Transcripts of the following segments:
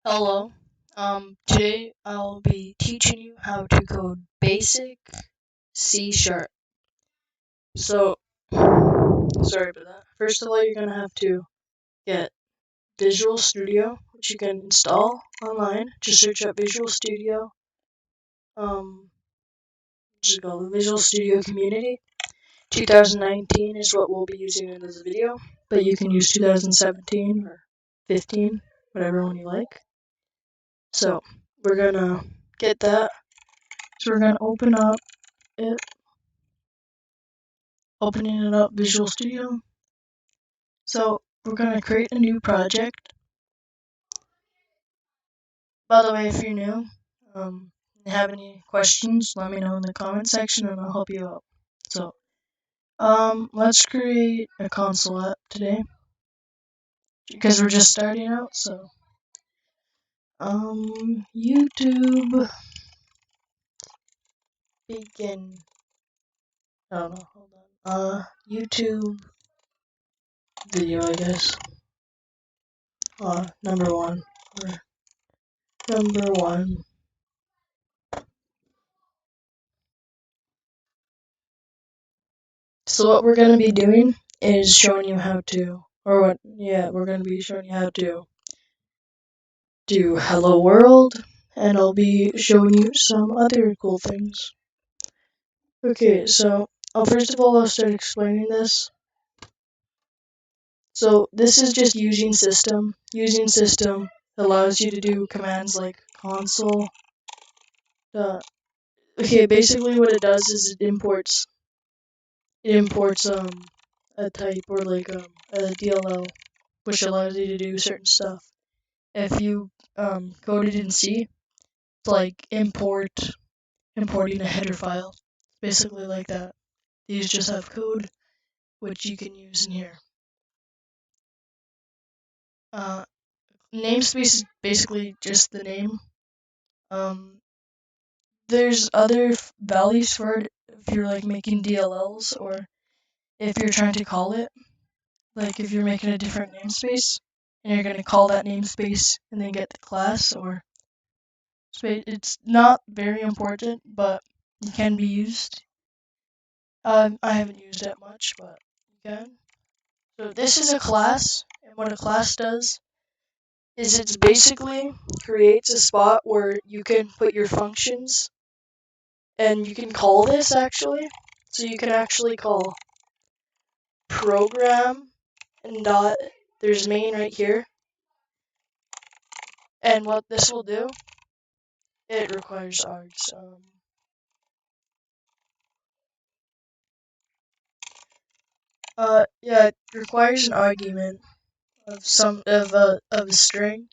Hello. Today I'll be teaching you how to code basic C sharp. So, sorry about that. First of all, you're gonna have to get Visual Studio, which you can install online. Just search up Visual Studio. Just go to Visual Studio Community. 2019 is what we'll be using in this video, but you can use 2017 or 15, whatever one you like. So, we're gonna get that. So we're gonna opening it up, Visual Studio. So we're gonna create a new project. By the way, if you're new, have any questions, let me know in the comment section and I'll help you out. So, let's create a console app today because we're just starting out. So, YouTube begin. I don't know. Hold on. YouTube video, I guess. Number one. Number one. So what we're gonna be doing is showing you how to, we're gonna be showing you how to do Hello World, and I'll be showing you some other cool things. Okay, so first of all, I'll start explaining this. So this is just using system. Using system allows you to do commands like console. Okay, basically what it does is it imports a type or like a DLL, which allows you to do certain stuff. If you code it in C, it's like importing a header file, basically like that. These just have code which you can use in here. Namespace is basically just the name. There's other values for it if you're like making DLLs or if you're trying to call it. Like if you're making a different namespace and you're gonna call that namespace and then get the class or space. It's not very important, but it can be used. I haven't used it much, but you can. So this is a class, and what a class does is it's basically creates a spot where you can put your functions, and you can call this actually. So you can actually call program and dot. There's main right here, and what this will do, it requires args. Yeah, it requires an argument of a string,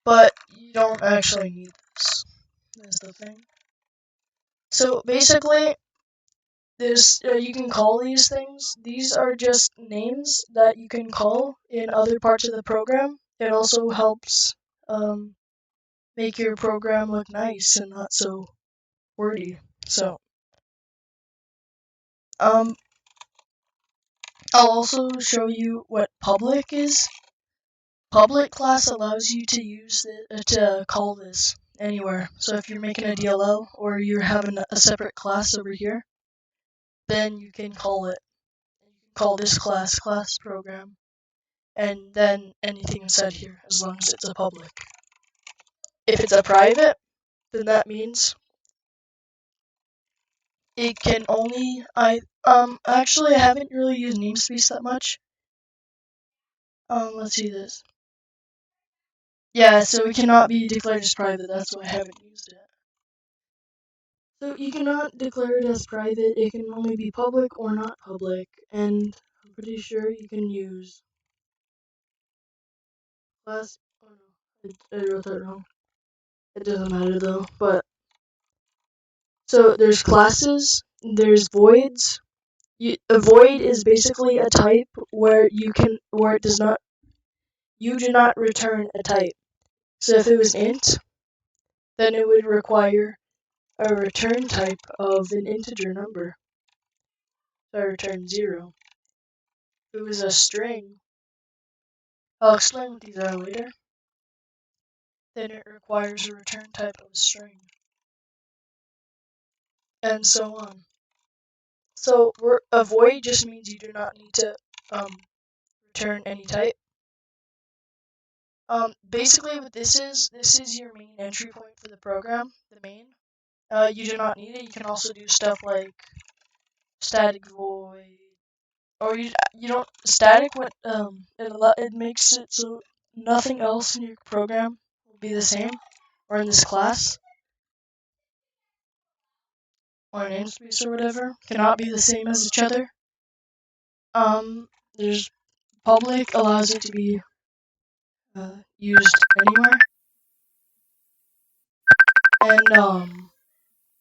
but you don't actually need this. Is the thing. So basically, this you can call these things. These are just names that you can call in other parts of the program. It also helps make your program look nice and not so wordy. So um, I'll also show you what public is. Public class allows you to use it to call this anywhere. So if you're making a DLL or you're having a separate class over here, then you can call it. You can call this class program, and then anything inside here as long as it's a public. If it's a private, then that means it can only actually I haven't really used namespace that much. Let's see this. Yeah, so it cannot be declared as private, that's why I haven't used it. So you cannot declare it as private, it can only be public or not public, and I'm pretty sure you can use class. Oh no, I wrote that wrong. It doesn't matter though, but so there's classes, there's voids. A void is basically a type where you do not return a type. So if it was int, then it would require a return type of an integer number. So I return 0. If it was a string, I'll explain what these are later. then it requires a return type of string, and so on. So a void just means you do not need to return any type. Basically what this is your main entry point for the program, the main. You do not need it. You can also do stuff like static void, or you don't static. What it makes it so nothing else in your program will be the same, or in this class, or an namespace or whatever, cannot be the same as each other. There's public allows it to be used anywhere, and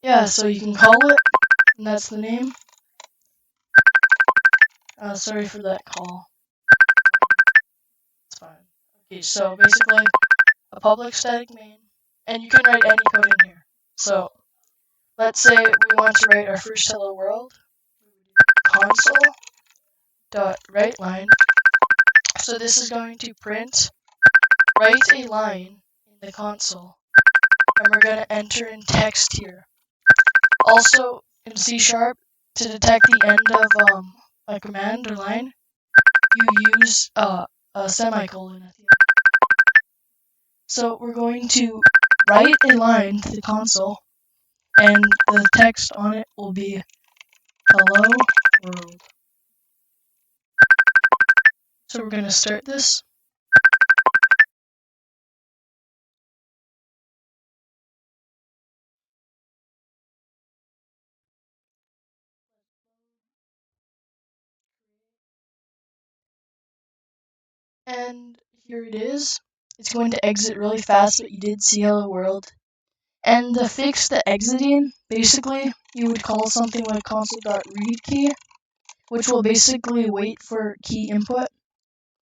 yeah, so you can call it, and that's the name. Sorry for that call. It's fine. Okay, so basically a public static main, and you can write any code in here. So let's say we want to write our first hello world, console dot write line. So this is going to print write a line in the console, and we're going to enter in text here. Also in C#, to detect the end of a command or line, you use a semicolon at the end. So we're going to write a line to the console, and the text on it will be hello world. So we're going to start this. And here it is. It's going to exit really fast, but you did see hello world. And to fix the exiting, basically, you would call something like console.readKey, which will basically wait for key input,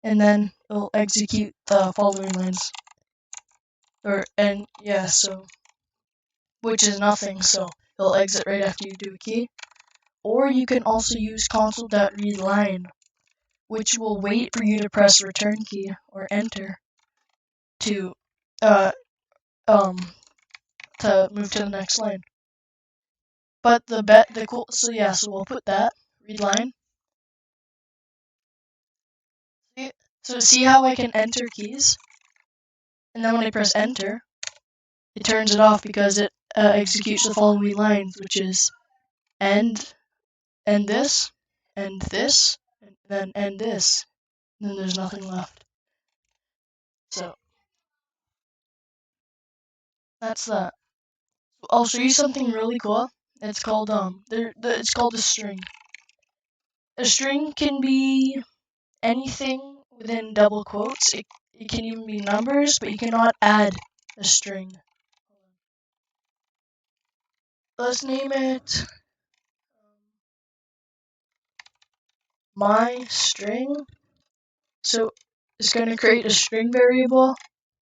and then it'll execute the following lines. Which is nothing, so it'll exit right after you do a key. Or you can also use console.readLine, which will wait for you to press return key or enter to move to the next line. But so we'll put that read line. So see how I can enter keys, and then when I press enter, it turns it off because it executes the following lines, which is end this, and this, and then end this, and then there's nothing left. So that's that. I'll show you something really cool. It's called it's called a string. A string can be anything within double quotes. It can even be numbers, but you cannot add a string. Let's name it my string. So it's going to create a string variable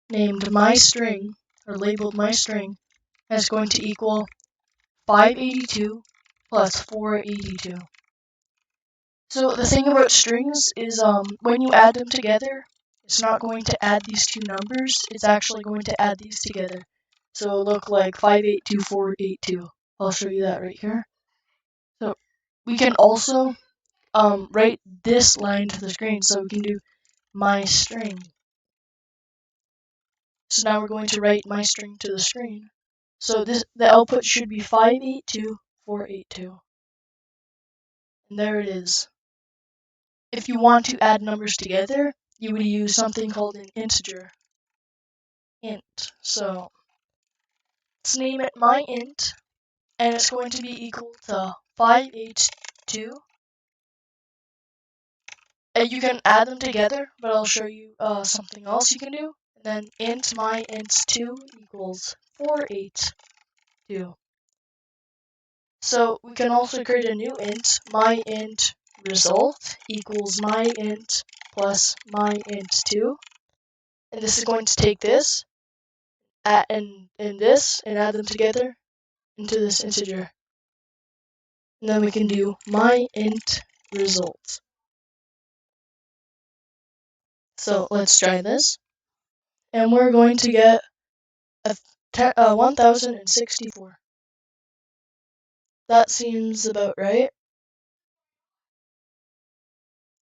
named my string, or labeled my string, that's going to equal 582 plus 482. So the thing about strings is when you add them together, it's not going to add these two numbers, it's actually going to add these together. So it'll look like 582, 482. I'll show you that right here. So we can also write this line to the screen, so we can do my string. So now we're going to write my string to the screen. So the output should be 582, 482. And there it is. If you want to add numbers together, you would use something called an integer. Int. So let's name it my int, and it's going to be equal to 582. And you can add them together, but I'll show you something else you can do. And then int my int2 equals 482. So we can also create a new int, my int result equals my int plus my int2. And this is going to take this and this and add them together into this integer. And then we can do my int result. So let's try this. And we're going to get 1064. That seems about right.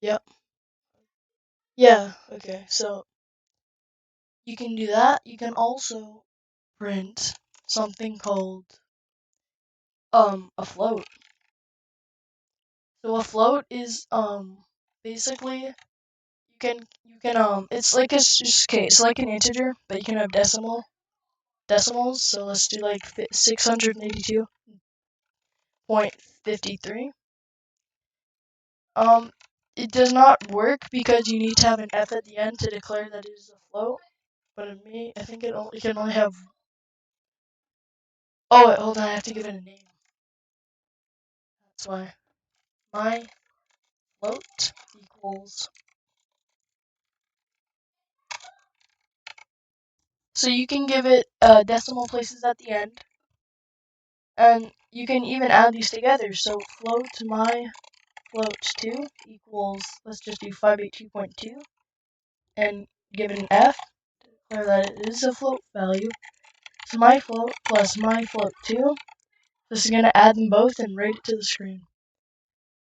Yep. Yeah, okay, so you can do that. You can also print something called a float. So a float is basically you can it's like it's like an integer, but you can have decimals. So let's do like 682.53. It does not work because you need to have an F at the end to declare that it is a float. But in me, I think it can only have. Oh wait, hold on, I have to give it a name. That's why my float equals. So you can give it decimal places at the end, and you can even add these together. So float my float 2 equals, let's just do 582.2, and give it an F, declare that it is a float value. So my float plus my float 2. This is going to add them both and write it to the screen.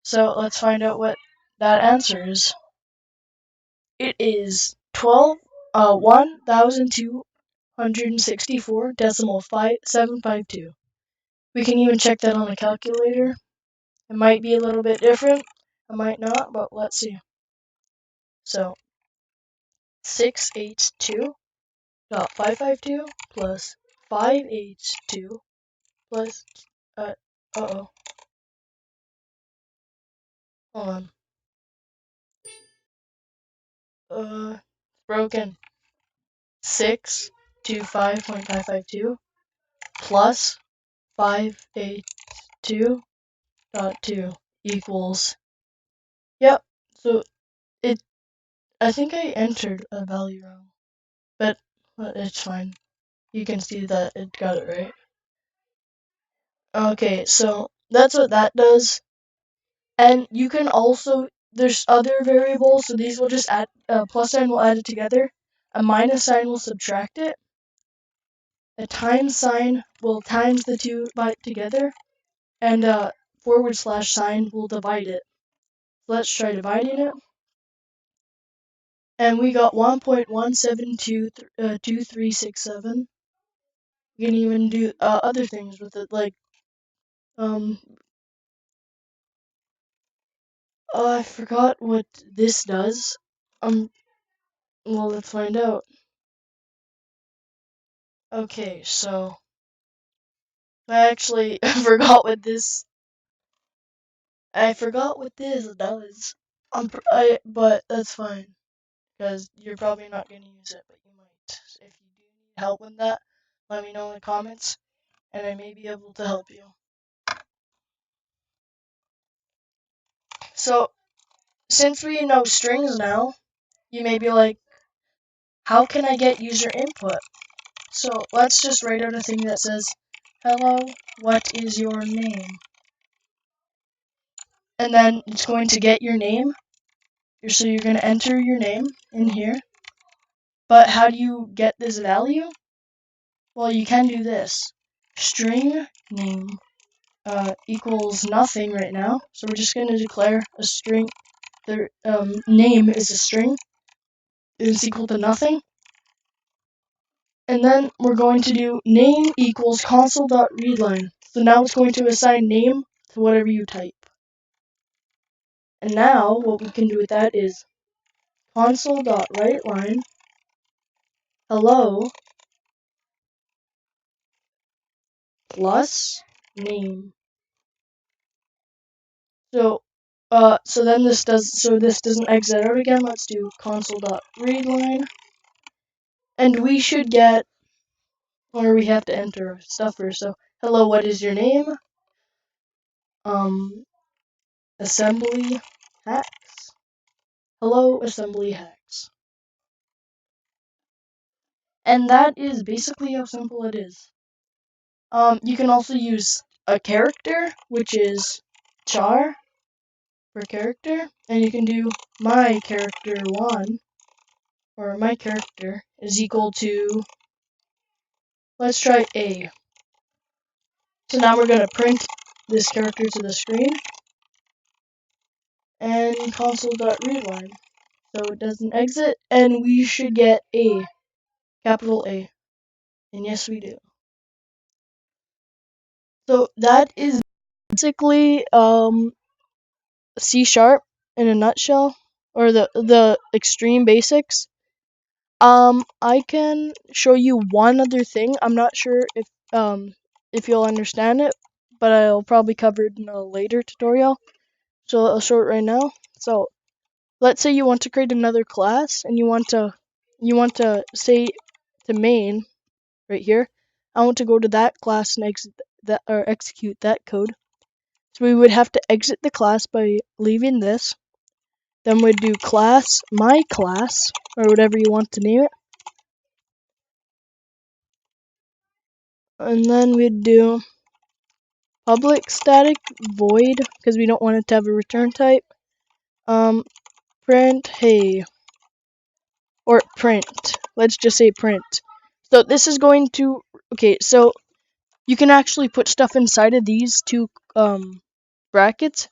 So let's find out what that answer is. It is 1,264.752. We can even check that on a calculator. It might be a little bit different. It might not, but let's see. So 682.552 plus 582 plus hold on. Broken. 625.552 plus 582.2 equals. Yep. So I think I entered a value wrong, but it's fine. You can see that it got it right. Okay, so that's what that does. And you can also, there's other variables, so these will just add, plus sign will add it together, a minus sign will subtract it, a times sign will times the two together, and a forward slash sign will divide it. Let's try dividing it. And we got 1.1722367. You can even do other things with it, like I forgot what this does. Well, let's find out. Okay, so I actually forgot what this. I forgot what this does. But that's fine because you're probably not gonna use it, but you might. If you do need help with that, let me know in the comments, and I may be able to help you. So, since we know strings now, you may be like, how can I get user input? So let's just write out a thing that says, hello, what is your name? And then it's going to get your name. So you're going to enter your name in here. But how do you get this value? Well, you can do this. String name equals nothing right now. So we're just going to declare a string. The name is a string. It's equal to nothing. And then we're going to do name equals console.readline. So now it's going to assign name to whatever you type. And now what we can do with that is console.writeLine hello plus name. So then this doesn't exit out again. Let's do console.readline. And we should get, or we have to enter stuff first. So hello, what is your name? Assembly hacks. Hello, assembly hacks. And that is basically how simple it is. You can also use a character, which is char for character, and you can do my character 1, or my character is equal to let's try A. So now we're gonna print this character to the screen and console.readline. So it doesn't exit, and we should get A, capital A. And yes, we do. So that is basically C# in a nutshell, or the extreme basics. I can show you one other thing. I'm not sure if you'll understand it, but I'll probably cover it in a later tutorial. So I'll show it right now. So let's say you want to create another class, and you want to say to main right here. I want to go to that class and execute that code. So we would have to exit the class by leaving this. Then we'd do class my class, or whatever you want to name it. And then we'd do public static void, because we don't want it to have a return type. Print hey, or print. Let's just say print. So this is going to, okay, so you can actually put stuff inside of these two brackets,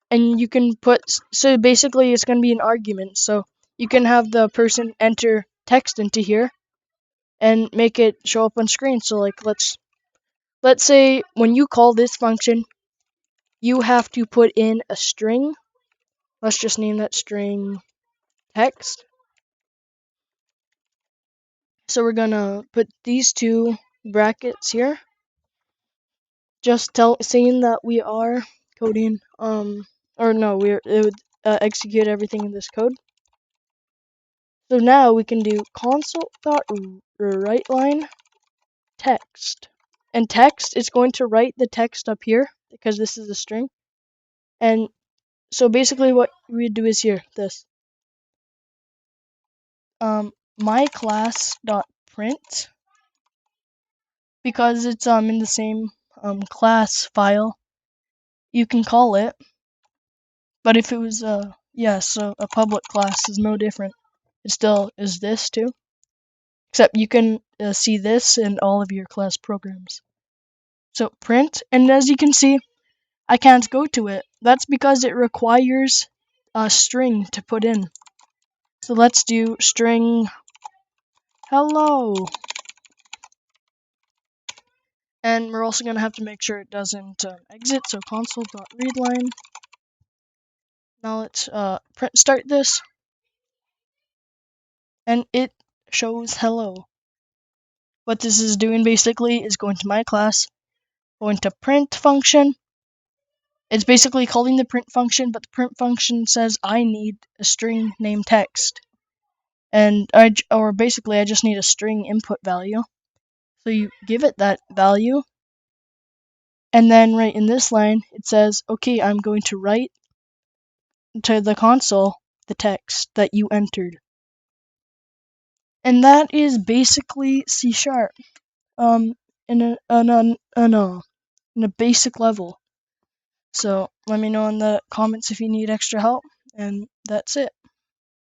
and you can put, so basically it's going to be an argument. So you can have the person enter text into here and make it show up on screen. So like let's say when you call this function, you have to put in a string. Let's just name that string text. So we're gonna put these two brackets here, just saying that we are coding or no, it would execute everything in this code. So now we can do console.writeLine text, and text is going to write the text up here because this is a string. And so basically what we do is here, this my class.print, because it's in the same class file, you can call it. But if it was so a public class is no different. It still is this too, except you can see this in all of your class programs. So print, and as you can see, I can't go to it. That's because it requires a string to put in. So let's do string hello. And we're also going to have to make sure it doesn't exit, so console.readline. Now let's start this. And it shows hello. What this is doing basically is going to my class, going to print function. It's basically calling the print function, but the print function says I need a string named text. And basically I just need a string input value. So you give it that value, and then right in this line it says, okay, I'm going to write to the console the text that you entered. And that is basically C#, in a basic level. So let me know in the comments if you need extra help, and that's it.